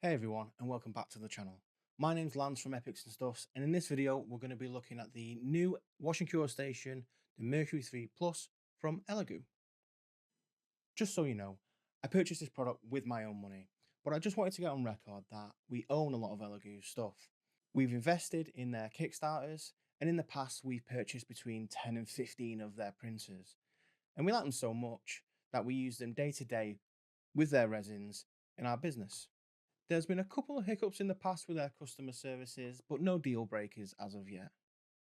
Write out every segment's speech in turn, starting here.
Hey everyone, and welcome back to the channel. My name's Lance from Epics'N'Stuffs, and in this video we're going to be looking at the new wash and cure station, the Mercury 3 Plus from Elegoo. Just so you know, I purchased this product with my own money, but I just wanted to get on record that we own a lot of Elegoo stuff. We've invested in their Kickstarters, and in the past we've purchased between 10 and 15 of their printers, and we like them so much that we use them day to day with their resins in our business. There's been a couple of hiccups in the past with their customer services, but no deal breakers as of yet.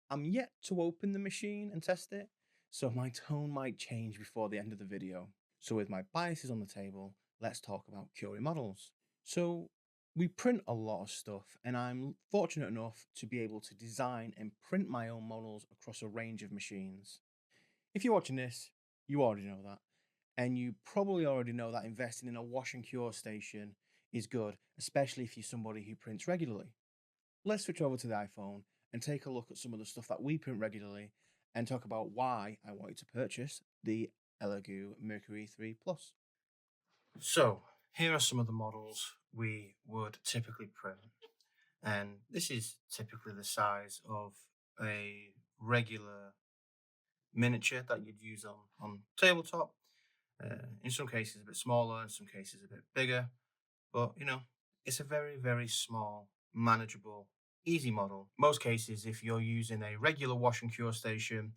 I'm yet to open the machine and test it, so my tone might change before the end of the video. So with my biases on the table, let's talk about curing models. So we print a lot of stuff, and I'm fortunate enough to be able to design and print my own models across a range of machines. If you're watching this, you already know that. And you probably already know that investing in a wash and cure station is good, especially if you're somebody who prints regularly. Let's switch over to the iPhone and take a look at some of the stuff that we print regularly and talk about why I wanted to purchase the Elegoo Mercury 3 Plus. So, here are some of the models we would typically print. And this is typically the size of a regular miniature that you'd use on tabletop. In some cases a bit smaller, in some cases a bit bigger, but it's a very, very small, manageable, easy model. Most cases, if you're using a regular wash and cure station,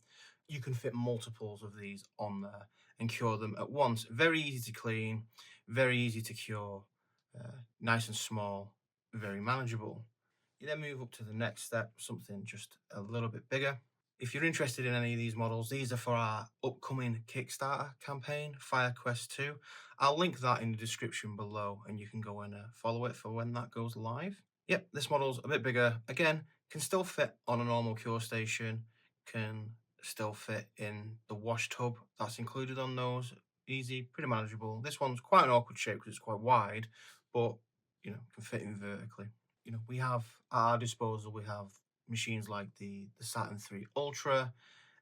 you can fit multiples of these on there and cure them at once. Very easy to clean, very easy to cure, nice and small, very manageable. You then move up to the next step, something just a little bit bigger. If you're interested in any of these models, these are for our upcoming Kickstarter campaign, FireQuest 2. I'll link that in the description below and you can go and follow it for when that goes live. Yep, this model's a bit bigger. Again, can still fit on a normal cure station, can still fit in the wash tub that's included on those. Easy, pretty manageable. This one's quite an awkward shape because it's quite wide, but can fit in vertically. We have at our disposal, we have machines like the Saturn 3 Ultra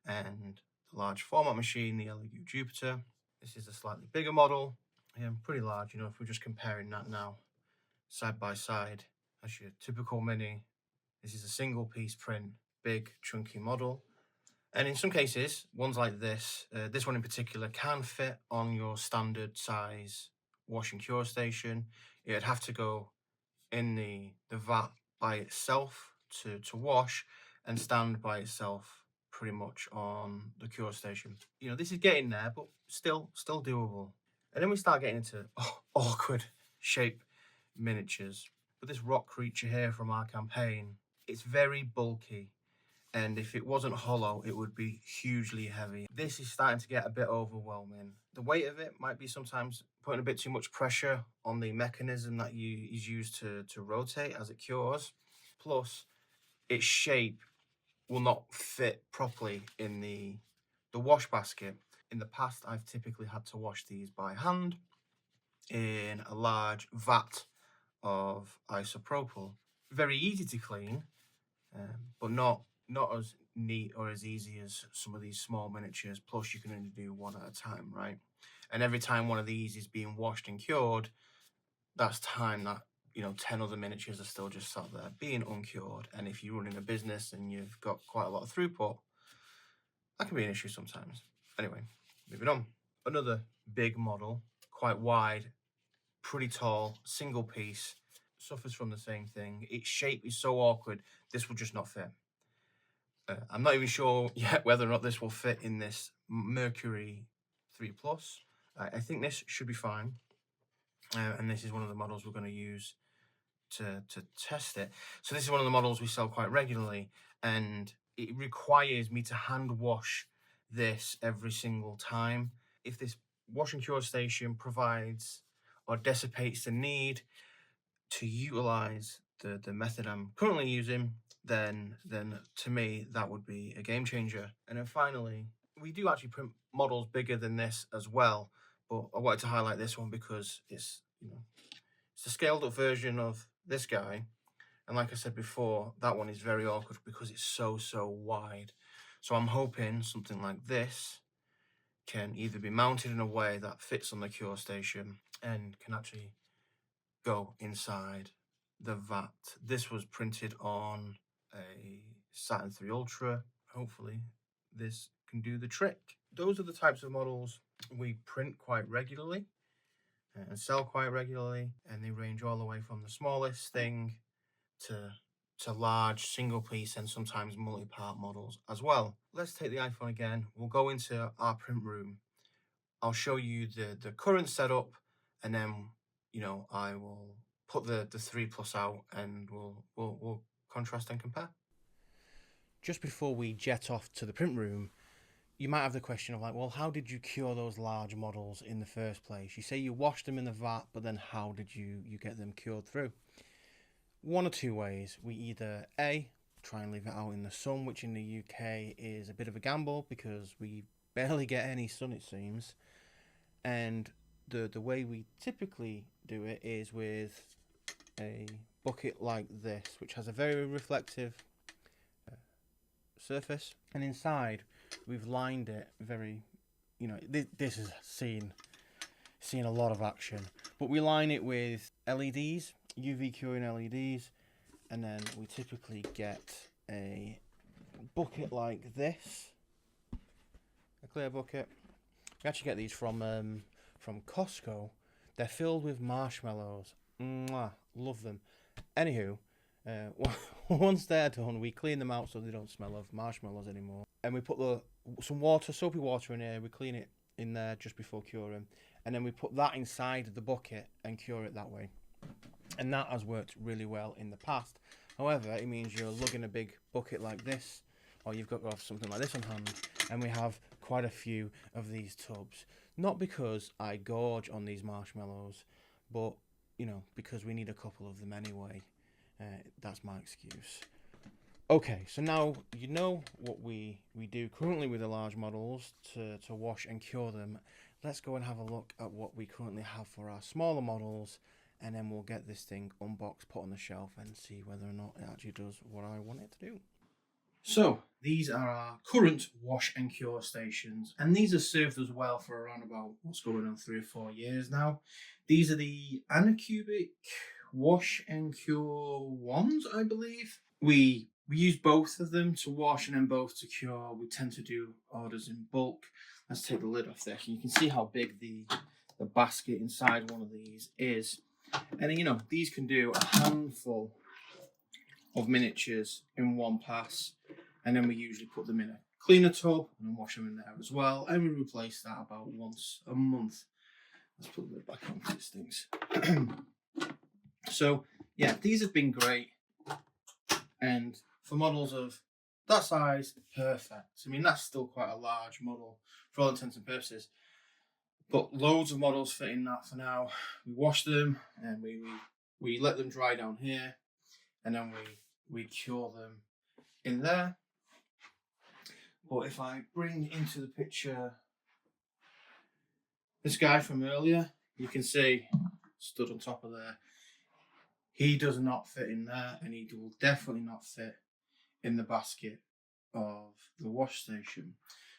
and the large format machine, the Elegoo Jupiter. This is a slightly bigger model, pretty large, if we're just comparing that now side by side. That's your typical mini. This is a single piece print, big chunky model. And in some cases, ones like this, this one in particular can fit on your standard size wash and cure station. It'd have to go in the vat by itself to wash and stand by itself pretty much on the cure station. This is getting there, but still doable. And then we start getting into awkward shape miniatures. But this rock creature here from our campaign, it's very bulky. And if it wasn't hollow, it would be hugely heavy. This is starting to get a bit overwhelming. The weight of it might be sometimes putting a bit too much pressure on the mechanism that is used to rotate as it cures. Plus, its shape will not fit properly in the wash basket. In the past, I've typically had to wash these by hand in a large vat of isopropyl. Very easy to clean, but not as neat or as easy as some of these small miniatures. Plus, you can only do one at a time, right? And every time one of these is being washed and cured, that's time that 10 other miniatures are still just sat there being uncured. And if you're running a business and you've got quite a lot of throughput, that can be an issue sometimes. Anyway, moving on. Another big model, quite wide, pretty tall, single piece, suffers from the same thing. Its shape is so awkward, this will just not fit. I'm not even sure yet whether or not this will fit in this Mercury 3 Plus. I think this should be fine. And this is one of the models we're going to use to test it. So this is one of the models we sell quite regularly, and it requires me to hand wash this every single time. If this wash and cure station provides or dissipates the need to utilize the method I'm currently using, then to me that would be a game changer. And then finally, we do actually print models bigger than this as well, but I wanted to highlight this one because it's it's a scaled up version of this guy. And like I said before, that one is very awkward because it's so wide. So I'm hoping something like this can either be mounted in a way that fits on the cure station and can actually go inside the vat. This was printed on a Saturn 3 Ultra. Hopefully this can do the trick. Those are the types of models we print quite regularly and sell quite regularly, and they range all the way from the smallest thing to large single piece and sometimes multi-part models as well. Let's take the iPhone again. We'll go into our print room. I'll show you the current setup, and then I will put the 3 Plus out, and we'll contrast and compare. Just before we jet off to the print room, you might have the question of like, well, how did you cure those large models in the first place? You say you washed them in the vat, but then how did you get them cured through? One or two ways. We either A, try and leave it out in the sun, which in the UK is a bit of a gamble because we barely get any sun, it seems. And the way we typically do it is with a bucket like this, which has a very reflective surface, and inside we've lined it very, this is seen a lot of action, but we line it with LEDs, UV curing LEDs, and then we typically get a bucket like this, a clear bucket. We actually get these from Costco. They're filled with marshmallows. Mwah, love them. Anywho, once they're done, we clean them out so they don't smell of marshmallows anymore. And we put some water, soapy water in here. We clean it in there just before curing. And then we put that inside the bucket and cure it that way. And that has worked really well in the past. However, it means you're lugging a big bucket like this, or you've got to have something like this on hand. And we have quite a few of these tubs. Not because I gorge on these marshmallows, but, because we need a couple of them anyway. That's my excuse. Okay, so now you know what we do currently with the large models to wash and cure them. Let's go and have a look at what we currently have for our smaller models, and then we'll get this thing unboxed, put on the shelf, and see whether or not it actually does what I want it to do. So these are our current wash and cure stations, and these have served us well for around about what's going on 3 or 4 years now. These are the Anycubic wash and cure ones, I believe. We use both of them to wash and then both to cure. We tend to do orders in bulk. Let's take the lid off this, and you can see how big the basket inside one of these is. And then, these can do a handful of miniatures in one pass, and then we usually put them in a cleaner tub and wash them in there as well, and we replace that about once a month. Let's put the lid back on these things. So yeah, these have been great, and for models of that size, perfect. I mean, that's still quite a large model for all intents and purposes, but loads of models fit in that for now. We wash them and we let them dry down here, and then we cure them in there. But if I bring into the picture this guy from earlier, you can see stood on top of there. He does not fit in there, and he will definitely not fit in the basket of the wash station.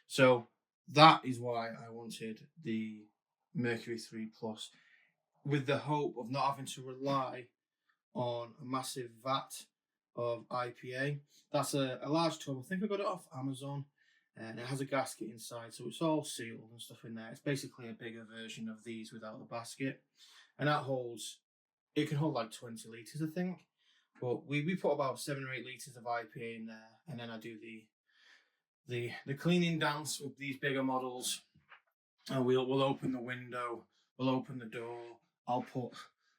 So that is why I wanted the Mercury 3 Plus, with the hope of not having to rely on a massive vat of IPA. That's a large tub. I think I got it off Amazon, and it has a gasket inside, so it's all sealed and stuff in there. It's basically a bigger version of these without the basket, and that holds, it can hold like 20 litres, I think. But we put about 7 or 8 litres of IPA in there, and then I do the cleaning dance with these bigger models. And we'll open the window, we'll open the door. I'll put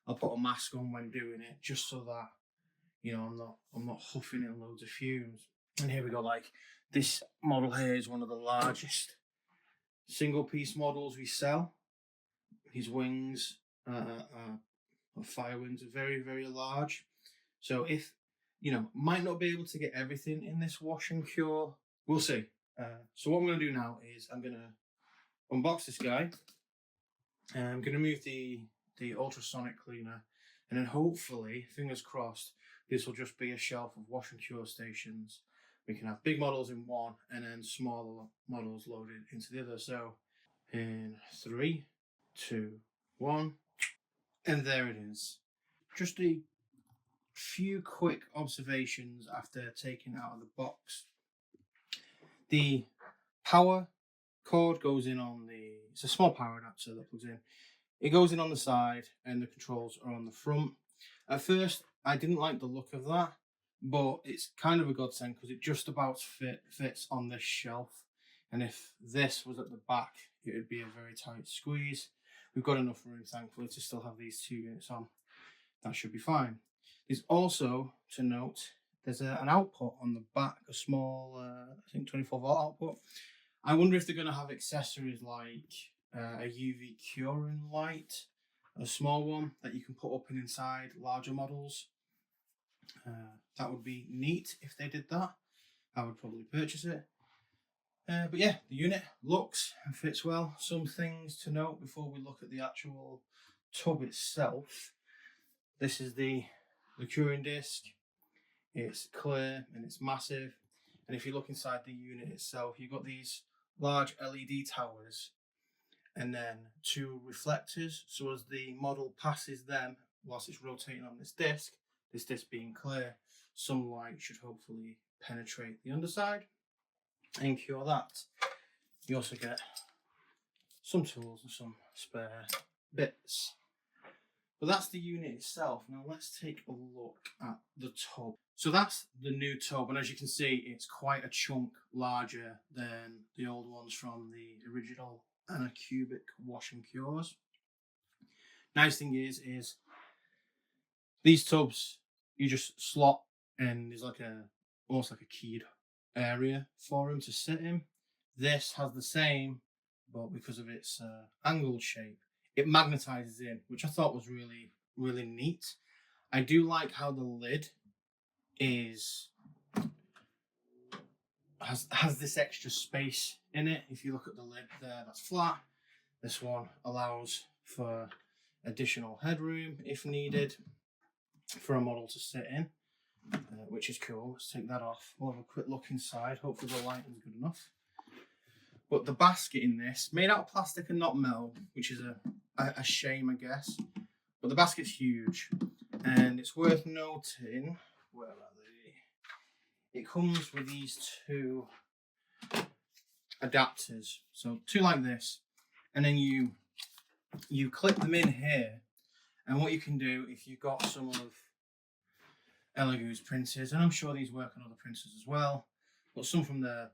a mask on when doing it, just so that I'm not huffing in loads of fumes. And here we go. Like, this model here is one of the largest single piece models we sell. His wings fire wings are very, very large. So if might not be able to get everything in this wash and cure, we'll see. So what I'm going to do now is I'm going to unbox this guy, and I'm going to move the ultrasonic cleaner, and then hopefully, fingers crossed, this will just be a shelf of wash and cure stations. We can have big models in one and then smaller models loaded into the other. So in 3, 2, 1, and there it is. just a few quick observations after taking it out of the box. The power cord goes in on it's a small power adapter that plugs in. It goes in on the side and the controls are on the front. At first, I didn't like the look of that, but it's kind of a godsend because it just about fits on this shelf. And if this was at the back, it would be a very tight squeeze. We've got enough room, thankfully, to still have these 2 units on. That should be fine. There's also, to note, there's an output on the back, a small, I think 24-volt output. I wonder if they're going to have accessories like a UV curing light, a small one that you can put up and inside larger models. That would be neat if they did that. I would probably purchase it. But yeah, the unit looks and fits well. Some things to note before we look at the actual tub itself. This is the curing disc. It's clear and it's massive. And if you look inside the unit itself, you've got these large LED towers and then 2 reflectors. So as the model passes them, whilst it's rotating on this disc being clear, some light should hopefully penetrate the underside and cure that. You also get some tools and some spare bits. But that's the unit itself. Now let's take a look at the tub. So that's the new tub, and as you can see, it's quite a chunk larger than the old ones from the original Anacubic wash and cures. Nice thing is these tubs you just slot, and there's like almost like a keyed area for them to sit in. This has the same, but because of its angled shape, it magnetizes in, which I thought was really, really neat. I do like how the lid has this extra space in it. If you look at the lid there, that's flat. This one allows for additional headroom if needed for a model to sit in, which is cool. Let's take that off. We'll have a quick look inside. Hopefully the lighting's good enough. But the basket in this, made out of plastic and not metal, which is a shame, I guess. But the basket's huge, and it's worth noting, where are they? It comes with these 2 adapters. So 2 like this, and then you clip them in here. And what you can do, if you've got some of Elegoo's printers, and I'm sure these work on other printers as well, but some from the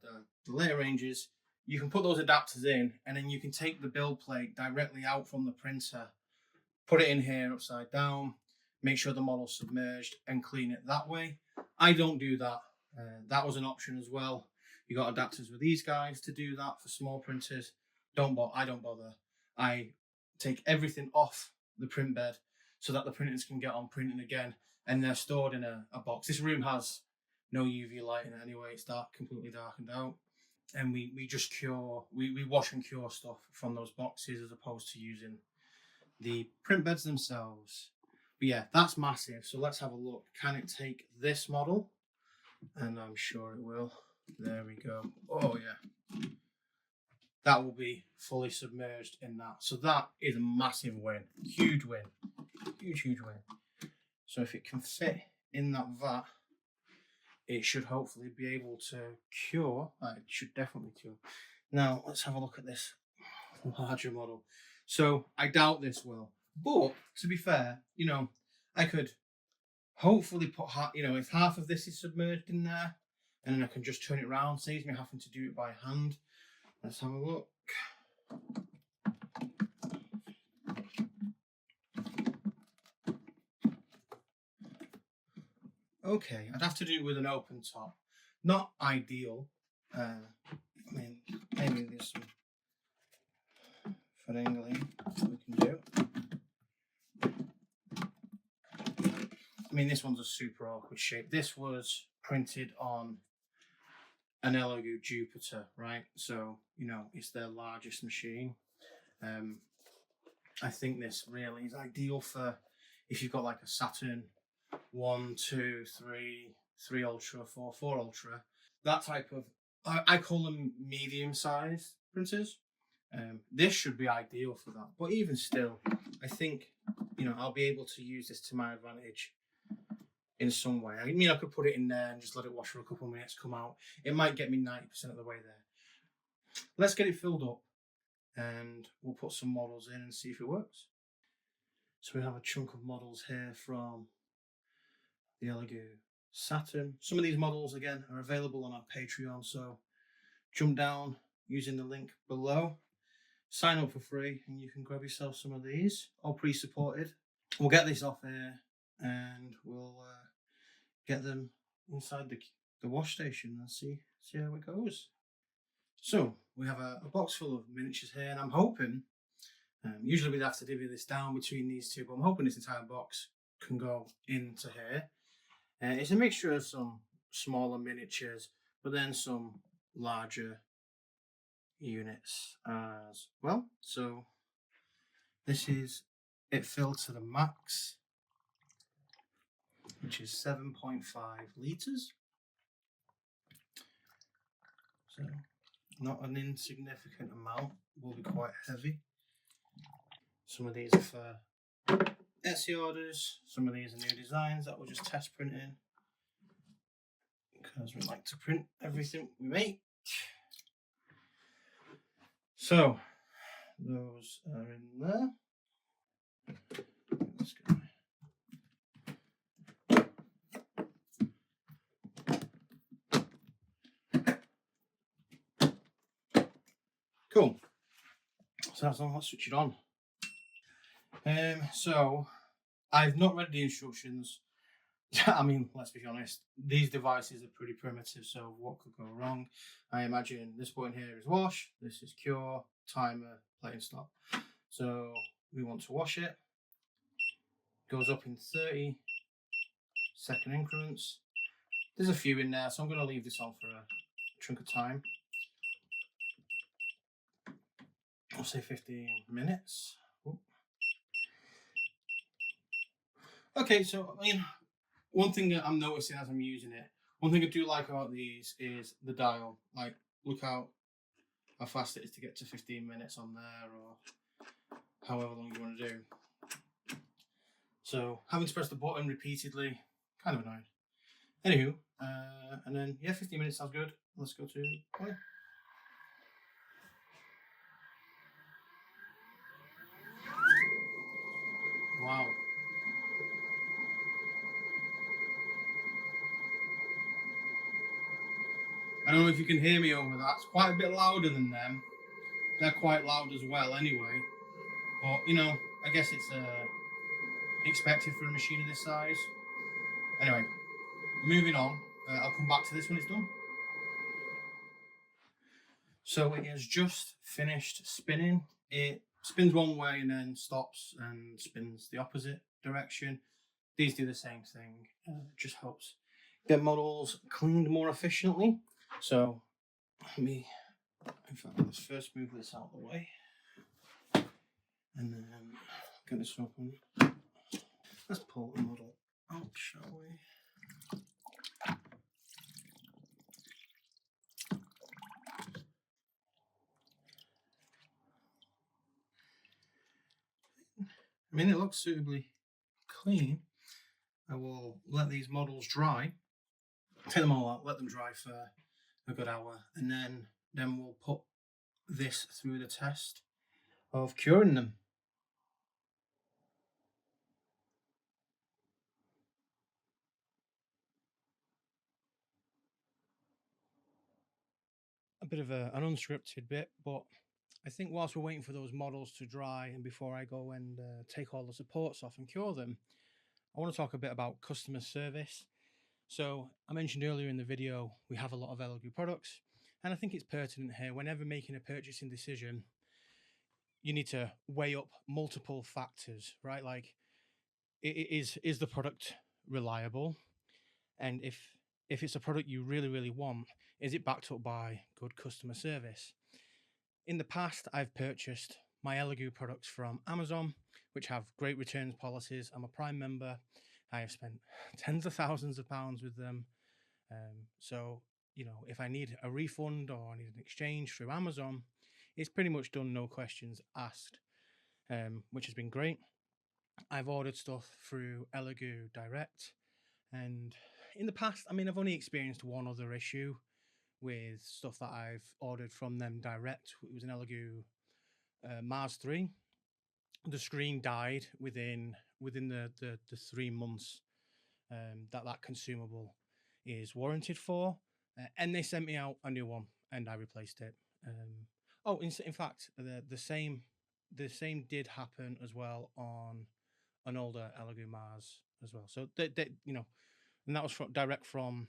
later ranges, you can put those adapters in, and then you can take the build plate directly out from the printer, put it in here upside down, make sure the model's submerged, and clean it that way. I don't do that. That was an option as well. You got adapters with these guys to do that for small printers. I don't bother. I take everything off the print bed so that the printers can get on printing again, and they're stored in a box. This room has no UV light in it anyway. It's completely darkened out. And we just we wash and cure stuff from those boxes as opposed to using the print beds themselves. But yeah, that's massive. So let's have a look. Can it take this model? And I'm sure it will. There we go. Oh yeah. That will be fully submerged in that. So that is a massive win. Huge win. Huge win. So if it can fit in that vat, it should hopefully be able to cure. It should definitely cure. Now, let's have a look at this larger model. So I doubt this will. But, to be fair, I could hopefully put, if half of this is submerged in there, and then I can just turn it around, saves me having to do it by hand. Let's have a look. Okay, I'd have to do it with an open top. Not ideal. Maybe there's some finagling we can do. This one's a super awkward shape. This was printed on an Elegoo Jupiter, right? So, it's their largest machine. I think this really is ideal for if you've got like a Saturn 1, 2, 3 Ultra, 4 Ultra. That type of, I call them medium-sized printers. This should be ideal for that. But even still, I think you know, I'll be able to use this to my advantage in some way. I mean, I could put it in there and just let it wash for a couple of minutes, come out. It might get me 90% of the way there. Let's get it filled up and we'll put some models in and see if it works. So we have a chunk of models here from the Elegoo Saturn. Some of these models, again, are available on our Patreon, so jump down using the link below, sign up for free, and you can grab yourself some of these, all pre-supported. We'll get this off here and we'll get them inside the wash station and see how it goes. So we have a box full of miniatures here, and I'm hoping, usually we'd have to divvy this down between these two, but I'm hoping this entire box can go into here. It's a mixture of some smaller miniatures, but then some larger units as well. So this is it filled to the max, which is 7.5 litres. So not an insignificant amount, will be quite heavy. Some of these are for Etsy orders, some of these are new designs that we'll just test print in, because we like to print everything we make. So those are in there. Let's go. Cool. So that's on. Let's switch it on. So I've not read the instructions. I mean, let's be honest, these devices are pretty primitive, so what could go wrong? I imagine this point here is wash, this is cure, timer, play and stop. So we want to wash it. Goes up in 30-second increments. There's a few in there, so I'm going to leave this on for a chunk of time. I'll say 15 minutes. Ooh. Okay, so I mean, one thing that I'm noticing as I'm using it, one thing I do like about these is the dial. Like, look how fast it is to get to 15 minutes on there, or however long you want to do. So having to press the button repeatedly, kind of annoying. Anywho, and then yeah, 15 minutes sounds good. Let's go to play. Wow. I don't know if you can hear me over that. It's quite a bit louder than them. They're quite loud as well anyway. But, you know, I guess it's expected for a machine of this size. Anyway, moving on. I'll come back to this when it's done. So it has just finished spinning. It spins one way and then stops and spins the opposite direction. These do the same thing. It just helps get models cleaned more efficiently. So in fact, let's first move this out of the way and then get this open. Let's pull the model out, shall we? I mean, it looks suitably clean. I will let these models dry, take them all out, let them dry for a good hour, and then we'll put this through the test of curing them. A bit of an unscripted bit, but I think whilst we're waiting for those models to dry and before I go and take all the supports off and cure them, I want to talk a bit about customer service. So I mentioned earlier in the video, we have a lot of Elegoo products, and I think it's pertinent here, whenever making a purchasing decision, you need to weigh up multiple factors, right? Like, is the product reliable? And if it's a product you really, really want, is it backed up by good customer service? In the past, I've purchased my Elegoo products from Amazon, which have great returns policies. I'm a Prime member. I have spent tens of thousands of pounds with them. So, you know, if I need a refund or I need an exchange through Amazon, it's pretty much done, no questions asked, which has been great. I've ordered stuff through Elegoo Direct, and in the past, I mean, I've only experienced one other issue with stuff that I've ordered from them direct. It was an Elegoo Mars III. The screen died within the 3 months that consumable is warranted for, and they sent me out a new one, and I replaced it. Oh, in fact, the same did happen as well on an older Elegoo Mars as well. So they and that was direct from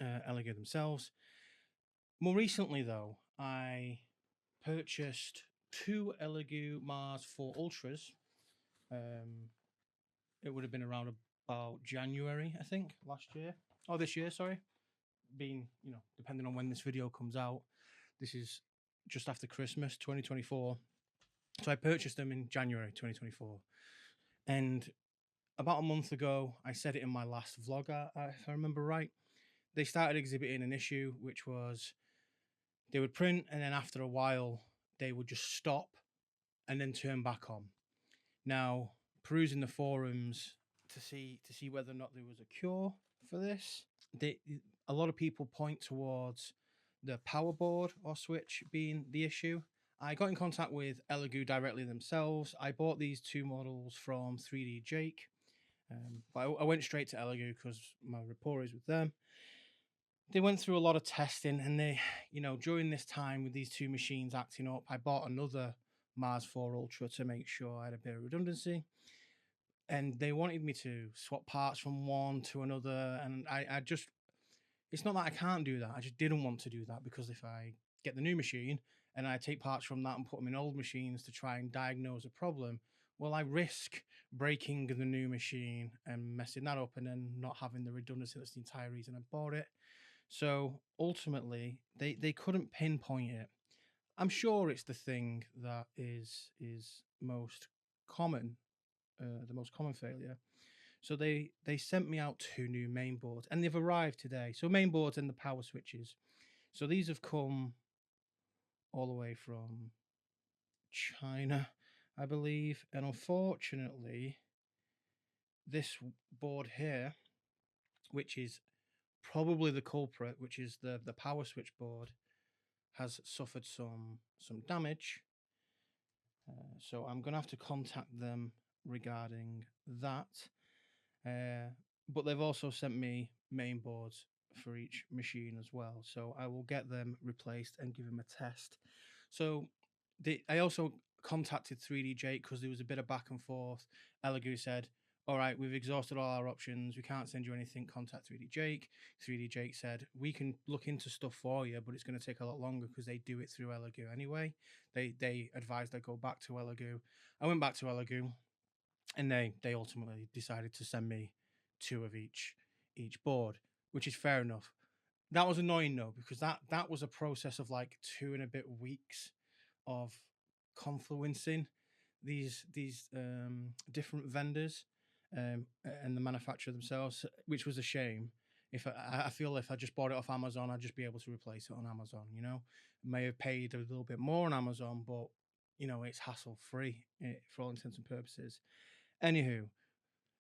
Elegoo themselves. More recently, though, I purchased two Elegoo Mars 4 Ultras. It would have been around about January, I think, last year. Oh, this year, sorry. Being, depending on when this video comes out, this is just after Christmas 2024. So I purchased them in January 2024. And about a month ago, I said it in my last vlog, if I remember right, they started exhibiting an issue, which was they would print, and then after a while, they would just stop and then turn back on. Now, perusing the forums to see whether or not there was a cure for this, a lot of people point towards the power board or switch being the issue. I got in contact with Elegoo directly themselves. I bought these two models from 3D Jake, but I went straight to Elegoo because my rapport is with them. They went through a lot of testing, and they, during this time with these two machines acting up, I bought another Mars 4 Ultra to make sure I had a bit of redundancy. And they wanted me to swap parts from one to another, and I just, it's not that I can't do that, I just didn't want to do that, because if I get the new machine and I take parts from that and put them in old machines to try and diagnose a problem, well, I risk breaking the new machine and messing that up and then not having the redundancy. That's the entire reason I bought it. So ultimately, they couldn't pinpoint it. I'm sure it's the thing that is most common, the most common failure. So they sent me out two new main boards, and they've arrived today. So main boards and the power switches. So these have come all the way from China, I believe. And unfortunately, this board here, which is probably the culprit, which is the power switch board, has suffered some damage. So I'm going to have to contact them regarding that. But they've also sent me main boards for each machine as well. So I will get them replaced and give them a test. So I also contacted 3D Jake because there was a bit of back and forth. Elegoo said, all right, we've exhausted all our options. We can't send you anything. Contact 3D Jake. 3D Jake said, we can look into stuff for you, but it's going to take a lot longer because they do it through Elegoo anyway. They advised I go back to Elegoo. I went back to Elegoo, and they ultimately decided to send me two of each board, which is fair enough. That was annoying though, because that was a process of like 2 and a bit weeks of confluencing these different vendors and the manufacturer themselves, which was a shame. If I feel if I just bought it off Amazon, I'd just be able to replace it on Amazon. May have paid a little bit more on Amazon, but it's hassle free for all intents and purposes. Anywho,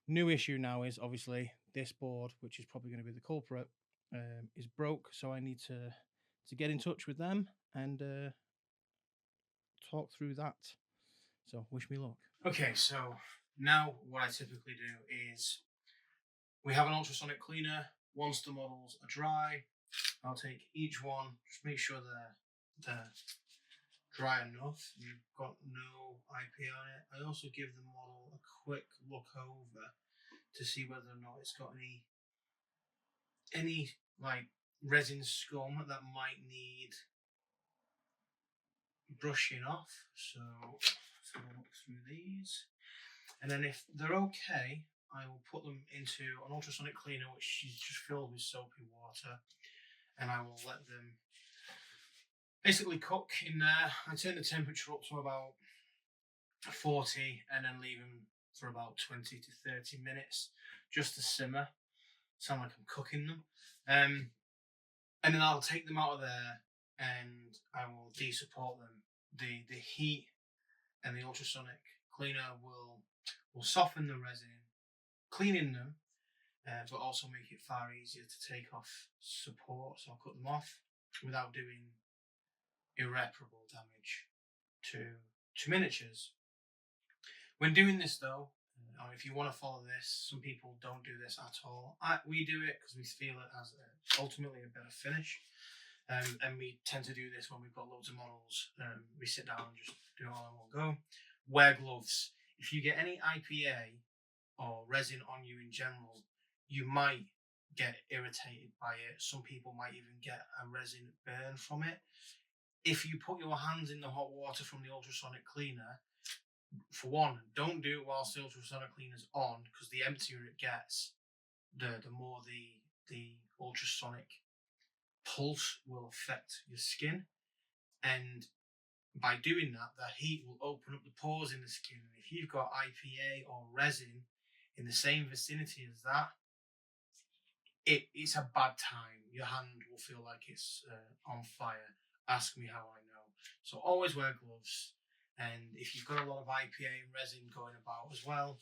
new issue now is obviously this board, which is probably going to be the culprit, is broke. So I need to get in touch with them and talk through that. So wish me luck. Okay, so now what I typically do is we have an ultrasonic cleaner. Once the models are dry, I'll take each one, just make sure they're dry enough, you've got no IP on it. I also give the model a quick look over to see whether or not it's got any like resin scum that might need brushing off. So let's have a look through these, and then if they're okay, I will put them into an ultrasonic cleaner, which is just filled with soapy water, and I will let them basically cook in there. I turn the temperature up to about 40 and then leave them for about 20 to 30 minutes just to simmer. Sound like I'm cooking them. And then I'll take them out of there and I will de-support them. The heat and the ultrasonic cleaner will will soften the resin, cleaning them, but also make it far easier to take off supports or cut them off without doing irreparable damage to miniatures. When doing this though, or if you want to follow this, some people don't do this at all. We do it because we feel it has ultimately a better finish. And we tend to do this when we've got loads of models. We sit down and just do it all in one go. Wear gloves. If you get any IPA or resin on you in general, you might get irritated by it. Some people might even get a resin burn from it. If you put your hands in the hot water from the ultrasonic cleaner, for one, don't do it whilst the ultrasonic cleaner's on, because the emptier it gets, the more the ultrasonic pulse will affect your skin, and by doing that, the heat will open up the pores in the skin. And if you've got IPA or resin in the same vicinity as that, it's a bad time. Your hand will feel like it's on fire. Ask me how I know. So always wear gloves. And if you've got a lot of IPA and resin going about as well,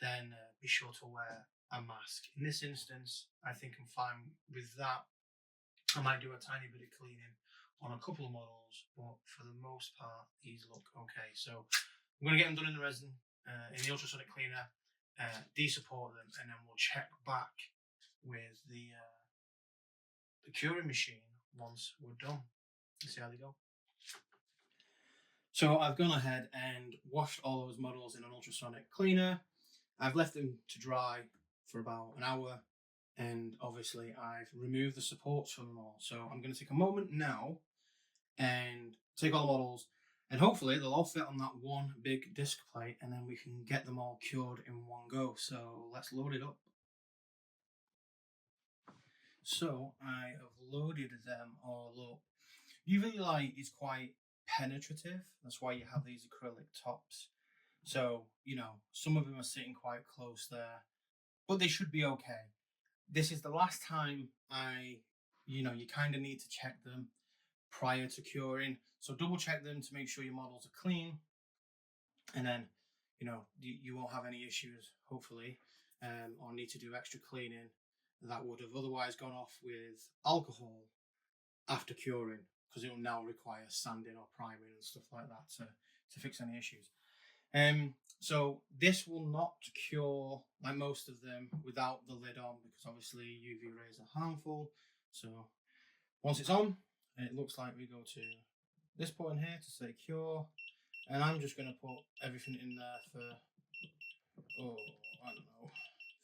then be sure to wear a mask. In this instance, I think I'm fine with that. I might do a tiny bit of cleaning on a couple of models, but for the most part, these look okay. So I'm going to get them done in the resin, in the ultrasonic cleaner, de-support them, and then we'll check back with the curing machine once we're done. Let's see how they go. So I've gone ahead and washed all those models in an ultrasonic cleaner. I've left them to dry for about an hour, and obviously I've removed the supports from them all. So I'm going to take a moment now and take all the models, and hopefully they'll all fit on that one big disc plate, and then we can get them all cured in one go. So let's load it up. So I have loaded them all up. UV light is quite penetrative. That's why you have these acrylic tops. So, you know, some of them are sitting quite close there, but they should be okay. This is the last time you kind of need to check them prior to curing. So double check them to make sure your models are clean. And then, you won't have any issues, hopefully, or need to do extra cleaning that would have otherwise gone off with alcohol after curing, because it will now require sanding or priming and stuff like that to fix any issues. So this will not cure, like most of them, without the lid on, because obviously UV rays are harmful. So once it's on, it looks like we go to this button here to say cure, and I'm just going to put everything in there for, I don't know,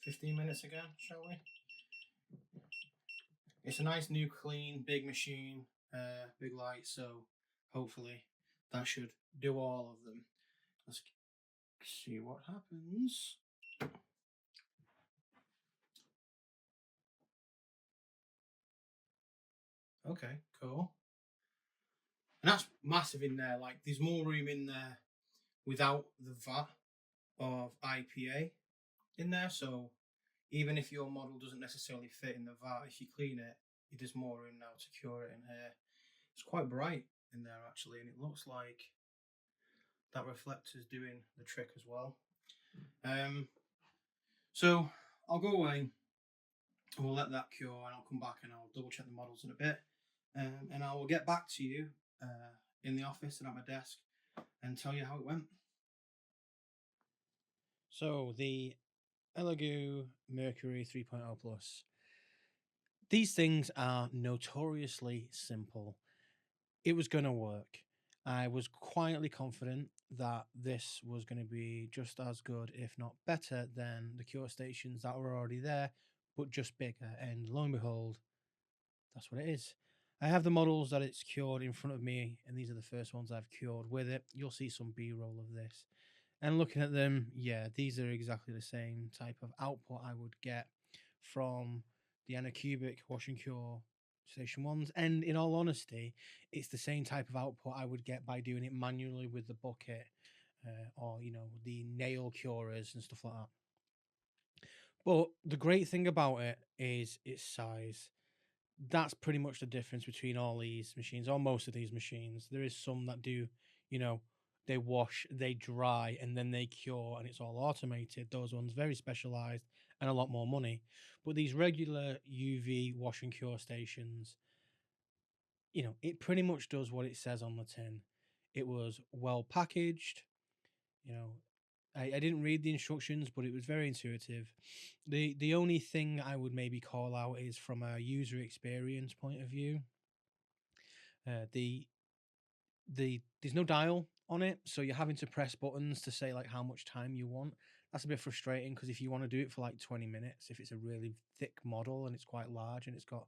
15 minutes again, shall we? It's a nice new clean big machine, big light, so hopefully that should do all of them. Let's see what happens. Okay, cool. And that's massive in there. Like, there's more room in there without the vat of IPA in there. So even if your model doesn't necessarily fit in the vat, if you clean it, there's more room now to cure it in here. It's quite bright in there actually, and it looks like that reflector's doing the trick as well. So I'll go away and we'll let that cure, and I'll come back and I'll double check the models in a bit, and I will get back to you in the office and at my desk and tell you how it went. So the Elegoo Mercury 3.0 Plus. These things are notoriously simple. It was going to work. I was quietly confident that this was going to be just as good, if not better, than the cure stations that were already there, but just bigger. And lo and behold, that's what it is. I have the models that it's cured in front of me, and these are the first ones I've cured with it. You'll see some B-roll of this. And looking at them, yeah, these are exactly the same type of output I would get from the Anacubic wash and cure station ones. And in all honesty, it's the same type of output I would get by doing it manually with the bucket, or the nail curers and stuff like that. But the great thing about it is its size. That's pretty much the difference between all these machines, or most of these machines. There is some that do, they wash, they dry, and then they cure, and it's all automated. Those ones very specialized and a lot more money. But these regular UV wash and cure stations, you know, it pretty much does what it says on the tin. It was well packaged, you know. I didn't read the instructions, but it was very intuitive. The only thing I would maybe call out is from a user experience point of view. The there's no dial on it, so you're having to press buttons to say like how much time you want. That's a bit frustrating because if you want to do it for like 20 minutes, if it's a really thick model and it's quite large and it's got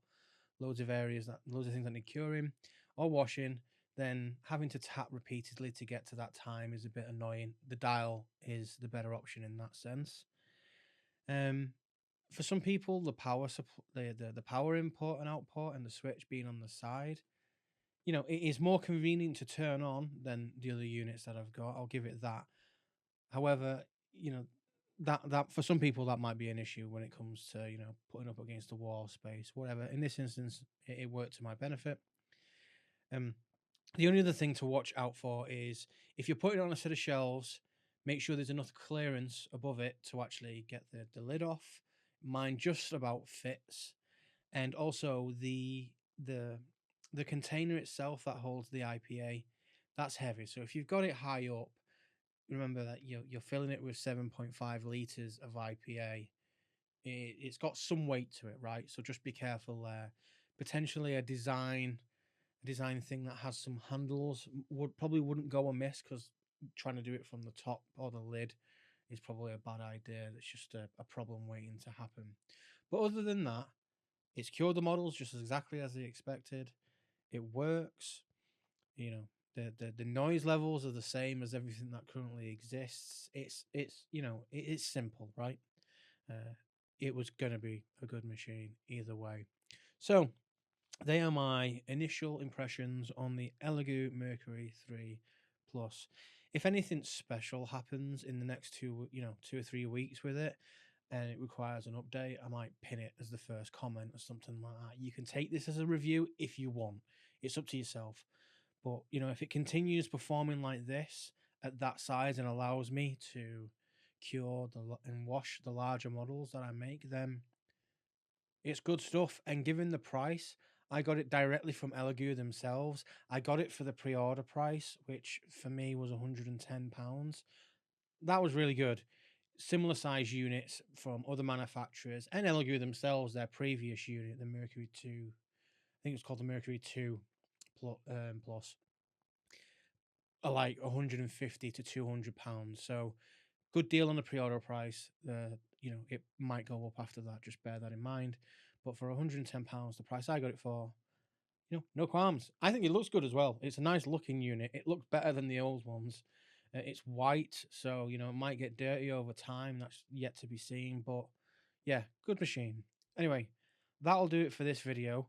loads of things that need curing or washing, then having to tap repeatedly to get to that time is a bit annoying. The dial is the better option in that sense. Um, for some people, the power the power input and output and the switch being on the side, you know, it is more convenient to turn on than the other units that I've got. I'll give it that. However, you know, that for some people that might be an issue when it comes to, you know, putting up against the wall space, whatever. In this instance, it worked to my benefit. The only other thing to watch out for is if you're putting it on a set of shelves, make sure there's enough clearance above it to actually get the lid off. Mine just about fits, and also the container itself that holds the IPA, that's heavy. So if you've got it high up, remember that you're filling it with 7.5 liters of IPA. It's got some weight to it, right? So just be careful there. Potentially a design thing that has some handles wouldn't go amiss, because trying to do it from the top or the lid is probably a bad idea. That's just a problem waiting to happen. But other than that, it's cured the models just exactly as they expected. It works. You know, the noise levels are the same as everything that currently exists. It's you know, it's simple, right? It was gonna be a good machine either way. So they are my initial impressions on the Elegoo Mercury 3 Plus. If anything special happens in the next 2 or 3 weeks with it, and it requires an update, I might pin it as the first comment or something like that. You can take this as a review if you want. It's up to yourself. But, you know, if it continues performing like this at that size and allows me to cure and wash the larger models that I make, then it's good stuff. And given the price, I got it directly from Elegoo themselves. I got it for the pre-order price, which for me was £110. That was really good. Similar size units from other manufacturers and Elegoo themselves, their previous unit, the Mercury 2, I think it's called the Mercury 2 Plus, are like 150 to £200. So good deal on the pre-order price. You know, it might go up after that. Just bear that in mind. But for £110, the price I got it for, you know, no qualms. I think it looks good as well. It's a nice looking unit. It looks better than the old ones. It's white, so you know it might get dirty over time. That's yet to be seen. But yeah, good machine. Anyway, that'll do it for this video.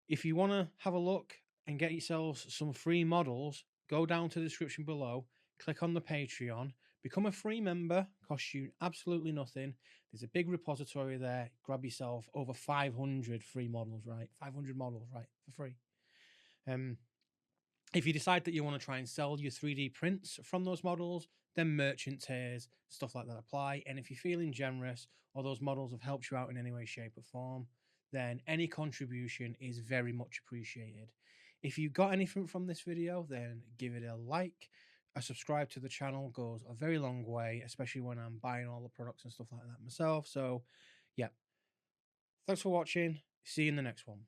If you want to have a look and get yourselves some free models, go down to the description below, click on the Patreon, become a free member, costs you absolutely nothing. There's a big repository there. Grab yourself over 500 free models, right? 500 models, right? For free. If you decide that you want to try and sell your 3D prints from those models, then merchant tiers, stuff like that apply. And if you're feeling generous or those models have helped you out in any way, shape, or form, then any contribution is very much appreciated. If you got anything from this video, then give it a like. A subscribe to the channel goes a very long way, especially when I'm buying all the products and stuff like that myself. So, yeah. Thanks for watching. See you in the next one.